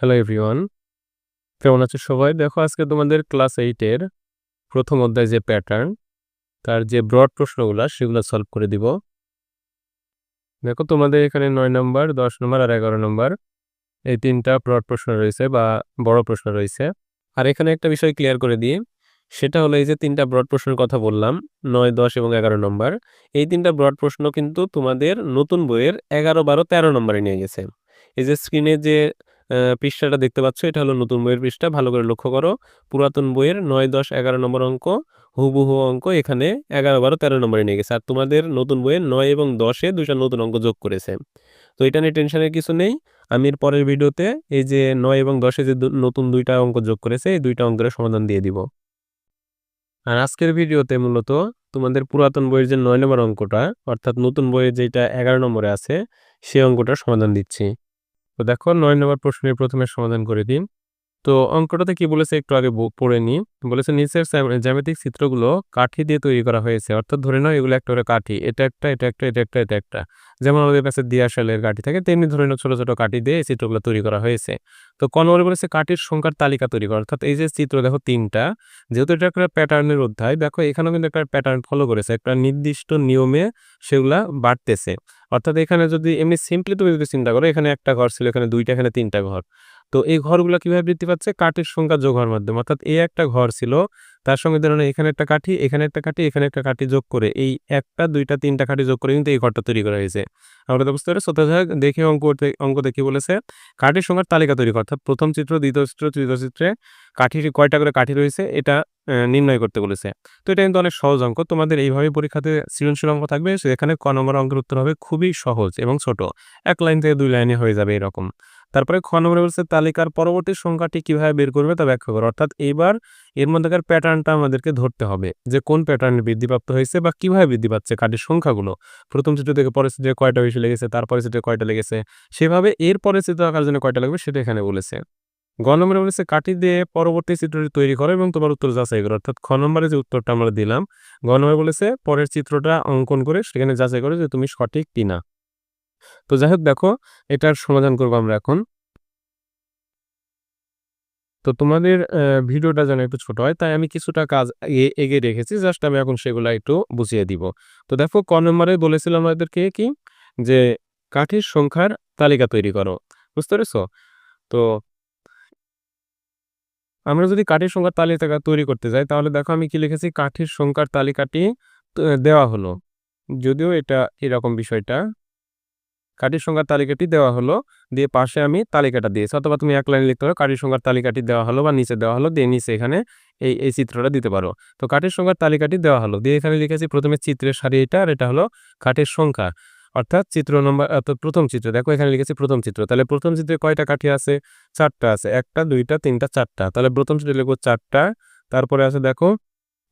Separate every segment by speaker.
Speaker 1: Hello everyone, কেমন আছো সবাই? দেখো আজকে তোমাদের ক্লাস 8 এর প্রথম অধ্যায় যে প্যাটার্ন, তার যে ব্রড প্রশ্নগুলা সেগুলা সলভ করে দিব। দেখো তোমাদের এখানে 9 নম্বর, 10 নম্বর আর 11 নম্বর এই ৩টা ব্রড প্রশ্ন রয়েছে বা বড় প্রশ্ন রয়েছে। আর এখানে একটা বিষয় ক্লিয়ার করে দিই, সেটা হলো এই যে ৩টা ব্রড প্রশ্নের কথা বললাম ৯, ১০ এবং 11 নম্বর। এই ৩টা ব্রড প্রশ্ন কিন্তু তোমাদের নতুন বইয়ের 11, 12, 13 নম্বরে নিয়ে গেছে। এই যে স্ক্রিনে যে পৃষ্ঠাটা দেখতে পাচ্ছ এটা হলো নতুন বইয়ের পৃষ্ঠা। ভালো করে লক্ষ্য করো। পুরাতন বইয়ের ৯, ১০, 11 নম্বর অঙ্ক হুবহু অঙ্ক এখানে 11, 12, 13 নম্বরে নিয়ে গেছে। আর তোমাদের নতুন বইয়ের ৯ এবং ১০ এ ২টা নতুন অঙ্ক যোগ করেছে। তো এটা নিয়ে টেনশনের কিছু নেই। আমি এর পরের ভিডিওতে এই যে ৯ এবং ১০ এ যে নতুন ২টা অঙ্ক যোগ করেছে এই ২টা অঙ্কের সমাধান দিয়ে দিব। আর আজকের ভিডিওতে মূলত তোমাদের পুরাতন বইয়ের যে ৯ নম্বর অঙ্কটা, অর্থাৎ নতুন বইয়ে যেটা 11 নম্বরে আছে সেই অঙ্কটার সমাধান দিচ্ছি। তো দেখো ৯ নম্বর প্রশ্নের প্রথমে সমাধান করে দিই। তো অঙ্কটাতে কি বলেছে একটু আগে পড়ে নিই। বলেছে নিচের জ্যামিতিক চিত্রগুলো কাঠি দিয়ে তৈরি করা হয়েছে। অর্থাৎ ধরে নাও এগুলো একটা করে কাঠি। এটা একটা, এটা একটা, এটা একটা, এটা একটা। যেমন আমাদের কাছে দিয়াশালের কাঠি থাকে তেমনি ধরে নাও ছোট, ছোট কাঠি দিয়ে এই চিত্রগুলো তৈরি করা হয়েছে। তো ক নম্বরে বলেছে কাঠির সংখ্যার তালিকা তৈরি করা। অর্থাৎ এই যে চিত্র দেখো ৩টা, যেহেতু এটা একটা প্যাটার্নের অধ্যায়, দেখো এখানেও কিন্তু একটা প্যাটার্ন ফলো করেছে। একটা নির্দিষ্ট নিয়মে সেগুলা বাড়তেছে। অর্থাৎ এখানে যদি এমনি সিম্পলি তুমি যদি চিন্তা করো, এখানে একটা ঘর ছিল, এখানে ২টা, এখানে ৩টা ঘর। তো এই ঘরগুলা কিভাবে বৃদ্ধি পাচ্ছে? কাঠির সংখ্যা যোগ হওয়ার মাধ্যমে। অর্থাৎ এই একটা ঘর ছিল, তার সঙ্গে ধরুন এখানে একটা কাঠি, এখানে একটা কাঠি, এখানে একটা কাঠি যোগ করে এই ১ টা ২ টা ৩ টা কাঠি যোগ করে কিন্তু এই ঘরটা তৈরি করা হয়েছে। আমরা তো বুঝতে পারছি। তো যাই হোক দেখি অঙ্কতে কি বলেছে? কাঠির সংখ্যার তালিকা তৈরি করা। অর্থাৎ ১ম চিত্র, ২য় চিত্র, ৩য় চিত্রে কাঠির কয়টা করে কাঠি রয়েছে এটা নির্ণয় করতে বলেছে। তো এটা কিন্তু অনেক সহজ অঙ্ক। তোমাদের এইভাবে পরীক্ষাতে সৃজনশীল অঙ্ক থাকবে। সেখানে ক নম্বর অঙ্কের উত্তর হবে খুবই সহজ এবং ছোট। ১ লাইন থেকে ২ লাইনে হয়ে যাবে এরকম। তারপরে খ নম্বরে বলছে তালিকার পরবর্তী সংখ্যাটি কিভাবে বের করবে তা ব্যাখ্যা করো। অর্থাৎ এবার এর মধ্যেকার প্যাটার্নটা আমাদেরকে ধরতে হবে যে কোন প্যাটার্নে বৃদ্ধিপ্রাপ্ত হয়েছে বা কিভাবে বৃদ্ধি পাচ্ছে কাঠির সংখ্যাগুলো। প্রথম চিত্র থেকে পরের চিত্রে কয়টা বেশি লেগেছে, তারপরের চিত্রে কয়টা লেগেছে, সেভাবে এর পরের চিত্র আঁকার জন্য কয়টা লাগবে সেটা এখানে বলেছে। গ নম্বরে বলেছে কাঠি দিয়ে পরবর্তী চিত্রটি তৈরি করো এবং তোমার উত্তর যাচাই করো। অর্থাৎ খ নম্বরে যে উত্তরটা আমরা দিলাম, গ নম্বরে বলেছে পরের চিত্রটা অঙ্কন করে সেখানে যাচাই করো যে তুমি সঠিক কিনা। তো যাই হোক দেখো এটার সমাধান করবো আমরা এখন। তো তোমাদের ভিডিওটা যেন একটু ছোট হয় তাই আমি কিছুটা কাজ এগিয়ে রেখেছি। জাস্ট আমি এখন সেগুলা একটু বুঝিয়ে দিব। তো দেখো ক নম্বরে বলেছিলাম আমাদেরকে কি? যে কাঠির সংখ্যার তালিকা তৈরি করো। বুঝতে পেরেছো? তো আমরা যদি কাঠির সংখ্যার তালিকা তৈরি করতে যাই তাহলে দেখো আমি কি লিখেছি? কাঠির সংখ্যার তালিকাটি দেওয়া হলো। যদিও এটা এরকম বিষয়টা। কাঠির সংখ্যার তালিকাটি দেওয়া হলো, দিয়ে পাশে আমি তালিকাটা দিয়েছি। অথবা তুমি এক লাইনে লিখতে পারো কাঠির সংখ্যার তালিকাটি দেওয়া হলো বা নিচে দেওয়া হলো, দিয়ে নিচে এখানে এই চিত্রটা দিতে পারো। তো কাঠির সংখ্যার তালিকাটি দেওয়া হলো, দিয়ে এখানে লিখেছি প্রথমে চিত্রের সারি এটা আর এটা হলো কাঠির সংখ্যা। অর্থাৎ চিত্র নম্বর প্রথম চিত্র দেখো এখানে লিখেছি প্রথম চিত্র। তাহলে প্রথম চিত্রে কয়টা কাঠি আছে? ৪টা আছে। ১ টা ২ টা ৩ টা ৪ টা। তাহলে প্রথম চিত্রে লিখব ৪ টা। তারপরে আছে দেখো,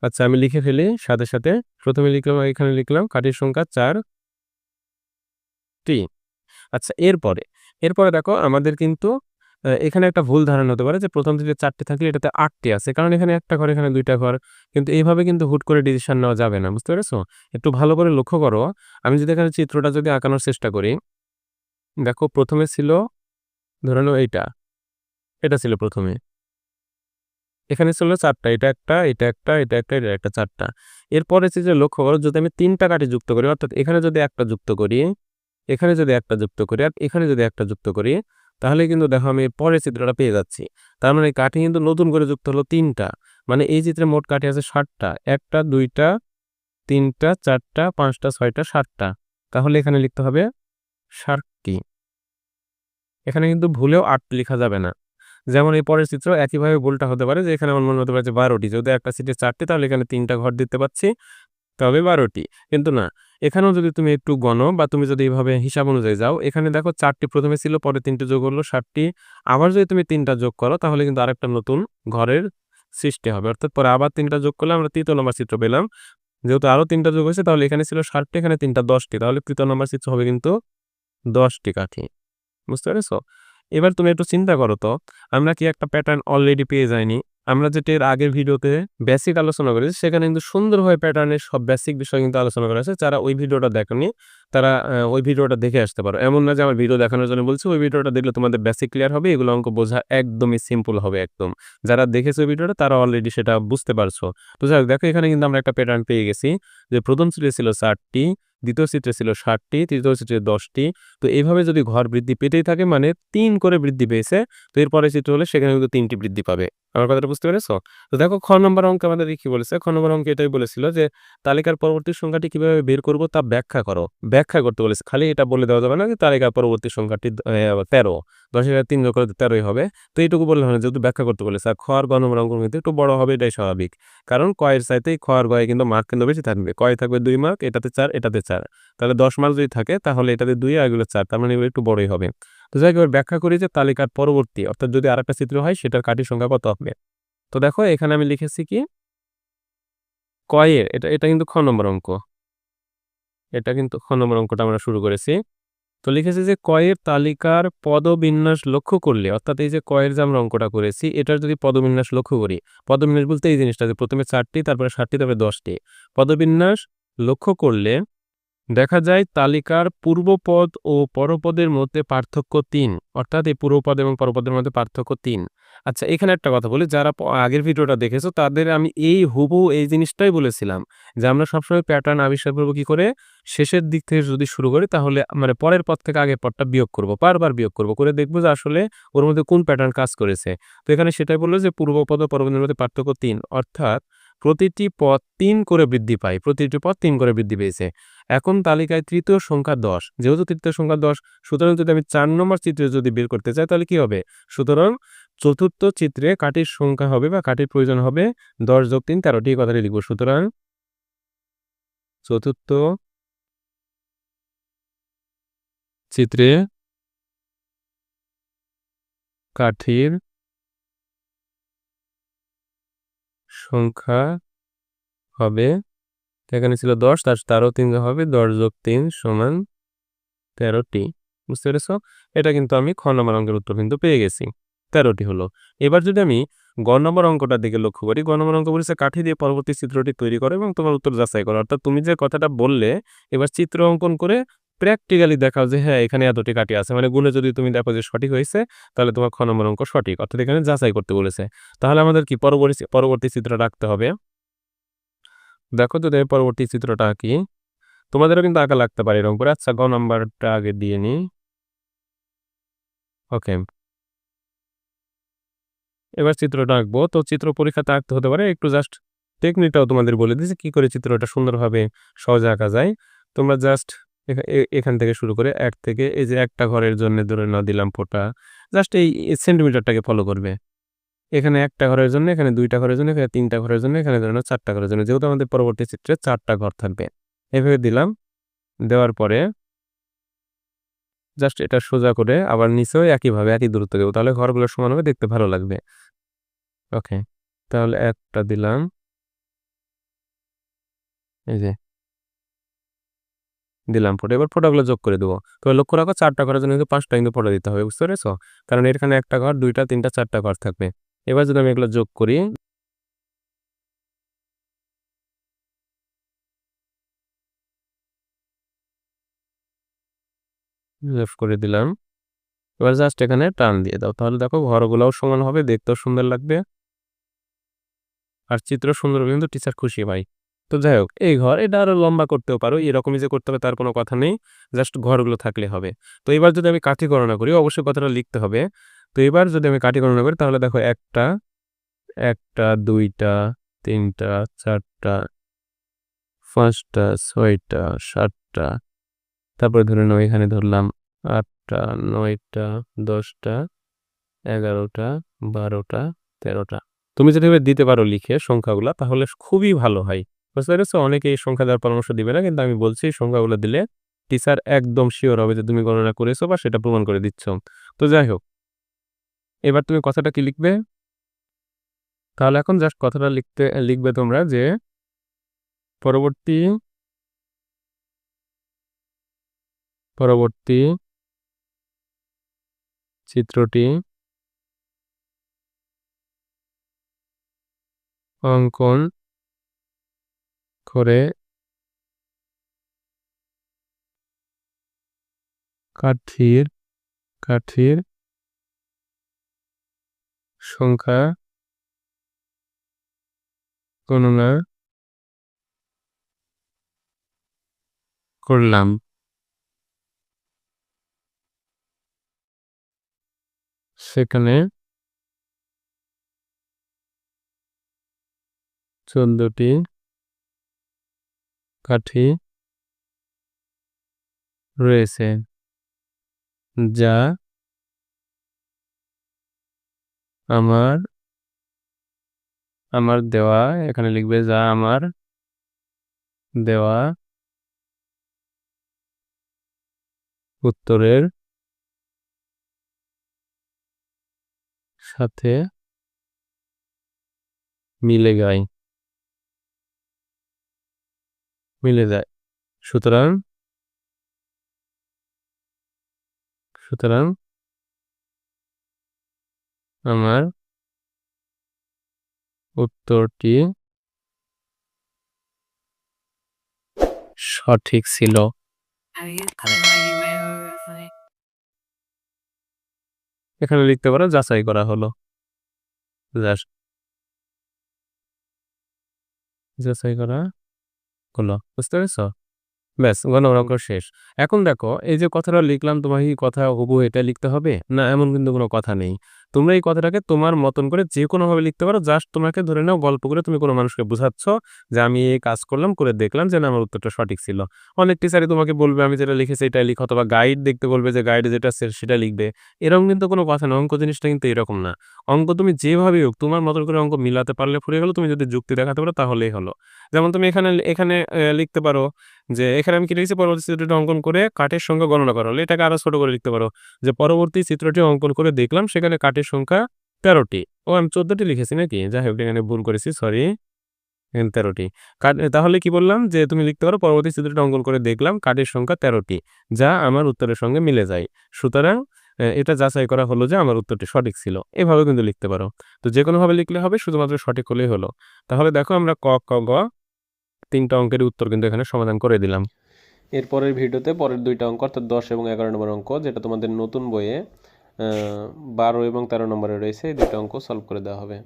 Speaker 1: আচ্ছা আমি লিখে ফেলি সাথে, সাথে। প্রথমে লিখলাম এখানে লিখলাম কাঠির সংখ্যা ৪ টি। আচ্ছা এরপরে দেখো আমাদের কিন্তু এখানে একটা ভুল ধারণা হতে পারে যে প্রথম দিকে ৪ টি থাকলে এটাতে ৮ টি আছে। কারণ এখানে একটা ঘর, এখানে ২ টা ঘর। কিন্তু এইভাবে কিন্তু হুট করে ডিসিশন নেওয়া যাবে না। বুঝতে পেরেছো? একটু ভালো করে লক্ষ্য করো। আমি যদি এখানে চিত্রটা যদি আঁকানোর চেষ্টা করি, দেখো প্রথমে ছিল ধরে নাও এইটা। এটা ছিল প্রথমে। এখানে ছিল ৪ টা। এটা একটা, এটা একটা, এটা একটা, এটা একটা ৪ টা। এরপরে যে লক্ষ্য করো যদি আমি ৩ টা কাঠি যুক্ত করি, অর্থাৎ এখানে যদি একটা যুক্ত করি, এখানে যদি একটা যুক্ত করি আর এখানে যদি একটা যুক্ত করি, তাহলে কিন্তু দেখো আমি পরের চিত্রটা পেয়ে যাচ্ছি। তার মানে কাঠি কিন্তু নতুন করে যুক্ত হলো ৩ টা। মানে এই চিত্রে মোট কাঠি আছে ৬০ টা। ১ টা ২ টা ৩ টা ৪ টা ৫ টা ৬ টা ৭ টা। তাহলে এখানে লিখতে হবে ৬০ টি। এখানে কিন্তু ভুলেও ৮ লেখা যাবে না। যেমন এই পরের চিত্র একইভাবে ভুলটা হতে পারে যে এখানে আমার মনে হতে পারে যে ১২ টি। যদি একটা সিটে ৪ টি তাহলে এখানে ৩ টা ঘর দিতে পারছি। তবে ১২ টি। কিন্তু না, এখানেও যদি তুমি একটু গণো বা তুমি যদি এভাবে হিসাব অনুযায়ী যাও, এখানে দেখো ৪ টি প্রথমে ছিল, পরে ৩ টে যোগ হলো ৬০ টি। আবার যদি তুমি ৩ টা যোগ করো তাহলে কিন্তু আরেকটা নতুন ঘরের সৃষ্টি হবে। অর্থাৎ পরে আবার ৩ টা যোগ করলে আমরা ৩য় নম্বর চিত্র পেলাম। যেহেতু আরো ৩ টা যোগ হয়েছে তাহলে এখানে ছিল ৬০ টি, এখানে ৩ টা ১০ টি। তাহলে ৩য় নম্বর চিত্র হবে কিন্তু ১০ টি কাঠি। বুঝতে পেরেছো? এবার তুমি একটু চিন্তা করো তো, আমরা কি একটা প্যাটার্ন অলরেডি পেয়ে যাইনি? আমরা যেটা এর আগের ভিডিওতে বেসিক আলোচনা করেছি, সেখানে কিন্তু সুন্দরভাবে প্যাটার্নের সব বেসিক বিষয় কিন্তু আলোচনা করা আছে। যারা ওই ভিডিওটা দেখোনি, তারা ওই ভিডিওটা দেখে আসতে পারো। এমন না যে আমার ভিডিও দেখানোর জন্য বলছি, ওই ভিডিওটা দেখলে তোমাদের বেসিক ক্লিয়ার হবে। এগুলো অঙ্ক বোঝা একদমই সিম্পল হবে একদম। যারা দেখেছো ওই ভিডিওটা তারা অলরেডি সেটা বুঝতে পারছো। তো যাই হোক, দেখো এখানে কিন্তু আমরা একটা প্যাটার্ন পেয়ে গেছি যে প্রথম চিত্রে ছিল ৪ টি, দ্বিতীয় চিত্রে ছিল ৬০ টি, তৃতীয় চিত্রে ১০ টি। তো এইভাবে যদি ঘর বৃদ্ধি পেতেই থাকে মানে ৩ করে বৃদ্ধি পেয়েছে, তো এর পরের চিত্র হলে সেখানে কিন্তু ৩ টি বৃদ্ধি পাবে। আমার কথাটা বুঝতে পেরেছো? তো দেখো খ নম্বর অঙ্কে আমাদের কি বলেছে? খ নম্বর অঙ্কে এটাই বলেছিল যে তালিকার পরবর্তী সংখ্যাটি কিভাবে বের করব তা ব্যাখ্যা করো। ব্যাখ্যা করতে বলেছে। খালি এটা বলে দেওয়া যাবে না যে তালিকার পরবর্তী সংখ্যাটি ১৩। ১০ এর ৩ যোগ করলে ১৩ই হবে। তো এইটুকু বললে হয় না, যেহেতু ব্যাখ্যা করতে বলেছে। আর খ আর গ নম্বর অঙ্ক কিন্তু একটু বড় হবে, এটাই স্বাভাবিক। কারণ ক এর চাইতে খ আর গ এ কিন্তু মার্ক কিন্তু বেশি থাকবে। ক এ থাকবে ২ মার্ক, এটাতে ৪, এটাতে ৪। তাহলে ১০ মার্ক যদি থাকে তাহলে এটাতে ২ আর এগুলো ৪। তার মানে এগুলো একটু বড়ই হবে। তো যাই হোক, এবার ব্যাখ্যা করি যে তালিকার পরবর্তী অর্থাৎ যদি আরেকটা চিত্র হয় সেটার কাঠির সংখ্যা কত হবে। তো দেখো এখানে আমি লিখেছি কি ক এর এটা কিন্তু খ নম্বর অঙ্ক। এটা কিন্তু খ নম্বর অঙ্কটা আমরা শুরু করেছি। তো লিখেছি যে ক এর তালিকার পদবিন্যাস লক্ষ্য করলে, অর্থাৎ এই যে ক এর যে আমরা অঙ্কটা করেছি এটার যদি পদবিন্যাস লক্ষ্য করি, পদবিন্যাস বলতে এই জিনিসটা যে প্রথমে ৪ টি, তারপরে ৬০ টি, তারপরে ১০ টি। পদবিন্যাস লক্ষ্য করলে দেখা যায় তালিকার পূর্বপদ ও পরপদের মধ্যে পার্থক্য ৩, অর্থাৎ এই পূর্বপদ এবং পরপদের মধ্যে পার্থক্য ৩। আচ্ছা, এখানে একটা কথা বলি, যারা আগের ভিডিওটা দেখেছো তাদের আমি এই হুবহু এই জিনিসটাই বলেছিলাম যে আমরা সবসময় প্যাটার্ন আবিষ্কার করবো কি করে, শেষের দিক থেকে যদি শুরু করি তাহলে মানে পরের পদ থেকে আগের পদটা বিয়োগ করব, বারবার বিয়োগ করব, করে দেখবো যে আসলে ওর মধ্যে কোন প্যাটার্ন কাজ করেছে। তো এখানে সেটাই বললো যে পূর্বপদ ও পরপদের মধ্যে পার্থক্য ৩, অর্থাৎ প্রতিটি পদ ৩ করে বৃদ্ধি পায়, প্রতিটি পদ ৩ করে বৃদ্ধি পেয়েছে। এখন তালিকায় তৃতীয় সংখ্যা ১০, যেহেতু তৃতীয় সংখ্যা ১০, সুতরাং যদি আমি ৪ নম্বর চিত্রে যদি বের করতে চাই তাহলে কি হবে? সুতরাং চতুর্থ চিত্রে কাঠির সংখ্যা হবে বা কাঠির প্রয়োজন হবে ১০ যোগ ৩, ১৩টি, এই কথাটি লিখব। সুতরাং চতুর্থ চিত্রে কাঠির সংখ্যা হবে, এখানে ছিল ১০, তারও ৩ হবে, ১০ যোগ ৩ সমান ১৩টি। বুঝতে পেরেছ? এটা কিন্তু আমি খ নম্বর অঙ্কের উত্তর কিন্তু পেয়ে গেছি। ১৩টি হলো। এবার যদি আমি গ নম্বর অঙ্কটার দিকে লক্ষ্য করি, গ নম্বর অঙ্ক বলেছে কাঠি দিয়ে পরবর্তী চিত্রটি তৈরি করো এবং তোমার উত্তর যাচাই করো। অর্থাৎ তুমি যে কথাটা বললে এবার চিত্র অঙ্কন করে প্র্যাকটিক্যালি দেখাও যে হ্যাঁ, এখানে এতটি কাঠি আছে। মানে গুণে যদি তুমি দেখো যে সঠিক হয়েছে তাহলে তোমার খ নম্বর অঙ্ক সঠিক। অর্থাৎ এখানে যাচাই করতে বলেছে। তাহলে আমাদের কি পরবর্তী চিত্রটা আঁকতে হবে। দেখো যদি আমি পরবর্তী চিত্রটা আঁকি, তোমাদেরও কিন্তু আঁকা লাগতে পারে এরকম করে। আচ্ছা, গ নাম্বারটা আগে দিয়ে নিই। ওকে, এবার চিত্রটা আঁকবো। তো চিত্র পরীক্ষাতে আঁকতে হতে পারে, একটু জাস্ট টেকনিকটাও তোমাদের বলে দিয়েছি কি করে চিত্রটা সুন্দরভাবে সহজে আঁকা যায়। তোমরা জাস্ট এখান থেকে শুরু করে ১ থেকে এই যে একটা ঘরের জন্য ধরে না দিলাম ফোঁটা, জাস্ট এই সেন্টিমিটারটাকে ফলো করবে। এখানে একটা ঘরের জন্য, এখানে ২টা ঘরের জন্য, এখানে ৩টা ঘরের জন্য, এখানে ধরে নাও ৪টা ঘরের জন্য। যেহেতু আমাদের পরবর্তী চিত্রে ৪টা ঘর থাকবে। এভাবে দিলাম। দেওয়ার পরে জাস্ট এটা সোজা করে আবার নিচেও একইভাবে একই দূরত্ব দেব। তাহলে ঘরগুলো সমান হবে, দেখতে ভালো লাগবে। ওকে, তাহলে একটা দিলাম। এই যে দিলাম ফোঁটা। এবার ফোঁটাগুলো যোগ করে দেবো। তবে লক্ষ্য রাখো ৪টা ঘরের জন্য কিন্তু ৫টা কিন্তু ফোঁটা দিতে হবে। বুঝতে পেরেছো? কারণ এখানে একটা ঘর, ২টা, ৩টা, ৪টা ঘর থাকবে। এবার যদি আমি এগুলো যোগ করি, লেফট করে দিলাম। এবার জাস্ট এখানে টান দিয়ে দাও। তাহলে দেখো ঘরগুলোও সমান হবে, দেখতেও সুন্দর লাগবে। আর চিত্র সুন্দর হবে কিন্তু টিচার খুশি ভাই। তো যাই হোক, এই ঘর এটা আরো লম্বা করতেও পারো, এরকমই যে করতে হবে তার কোনো কথা নেই, জাস্ট ঘরগুলো থাকলে হবে। তো এবার যদি আমি কাঠি গণনা করি, অবশ্যই কথাটা লিখতে হবে। তো এবার যদি আমি কাঠি গণনা করি তাহলে দেখো একটা, ২টা, ৩টা, ৪টা, ৫টা, ৬টা, ৭টা, তারপরে ধরে নাও এখানে ধরলাম ৮টা, ৯টা, ১০টা, ১১টা, ১২টা, ১৩টা। তুমি যদি এভাবে দিতে পারো লিখে সংখ্যাগুলা তাহলে খুবই ভালো হয়। বুঝতে পেরেছো? অনেকে এই সংখ্যা দেওয়ার পরামর্শ দিবে না, কিন্তু আমি বলছি এই সংখ্যাগুলো দিলে টিচার একদম সিওর হবে যে তুমি গণনা করেছো বা সেটা প্রমাণ করে দিচ্ছ। তো যাই হোক, এবার তুমি কথাটা কি লিখবে? তাহলে এখন জাস্ট কথাটা লিখবে তোমরা যে পরবর্তী পরবর্তী চিত্রটি অঙ্কন করে কাঠির সংখ্যা গণনা করলাম। সেখানে 14টি কাঠি রয়েছে, যা আমার দেওয়া, এখানে লিখবে যা আমার দেওয়া উত্তরের সাথে মিলে যায়। সুতরাং আমার উত্তরটি সঠিক ছিল। এখানে লিখতে পারো যাচাই করা হলো। যাচাই করা হলো, বুঝতে পেরেছো? ব্যাস, গণনার অঙ্ক শেষ। এখন দেখো, এই যে কথাটা লিখলাম, তোমার এই কথা হুবহু এটা লিখতে হবে না, এমন কিন্তু কোনো কথা নেই। তোমরা এই কথাটাকে তোমার মতন করে যে কোনোভাবে লিখতে পারো। জাস্ট তোমাকে ধরে নাও গল্প করে তুমি কোনো মানুষকে বোঝাচ্ছ যে আমি এই কাজ করলাম, করে দেখলাম যে না, আমার উত্তরটা সঠিক ছিল। অনেক টিচারই তোমাকে বলবে আমি যেটা লিখেছি এটাই লিখো, অথবা গাইড দেখতে বলবে যে গাইডে যেটা আছে সেটা লিখবে। এরকম কিন্তু কোনো কথা না। অঙ্ক জিনিসটা কিন্তু এরকম না। অঙ্ক তুমি যেভাবে হোক তোমার মতন করে অঙ্ক মিলাতে পারলে ফুরিয়ে গেলো। তুমি যদি যুক্তি দেখাতে পারো তাহলেই হলো। যেমন তুমি এখানে লিখতে পারো যে এখানে আমি কি লিখেছি, পরবর্তী চিত্রটি অঙ্কন করে কাঠের সংখ্যা গণনা করা হলো। এটাকে আরো ছোট করে লিখতে পারো যে পরবর্তী চিত্রটি অঙ্কন করে দেখলাম সেখানে কাঠের সংখ্যা 13টি। আমি 14টি লিখেছি নাকি? যাই হোক, এখানে ভুল করেছি, সরি, 13টি। তাহলে কি বললাম যে তুমি লিখতে পারো পরবর্তী চিত্রটি অঙ্কন করে দেখলাম কাঠের সংখ্যা 13টি, যা আমার উত্তরের সঙ্গে মিলে যায়। সুতরাং এটা যাচাই করা হলো যে আমার উত্তরটি সঠিক ছিল। এভাবে কিন্তু লিখতে পারো। তো যে কোনোভাবে লিখলে হবে, শুধুমাত্র সঠিক হলেই হলো। তাহলে দেখো, আমরা ক, খ, গ 3টা অঙ্কের উত্তর কিন্তু এখানে সমাধান করে দিলাম। এরপরের ভিডিওতে পরের 2টা অঙ্ক, অর্থাৎ 10 এবং 11 নম্বর অঙ্ক, যেটা তোমাদের নতুন বইয়ে 12 এবং 13 নম্বরে রয়েছে, এই 2টা অঙ্ক সলভ করে দেওয়া হবে।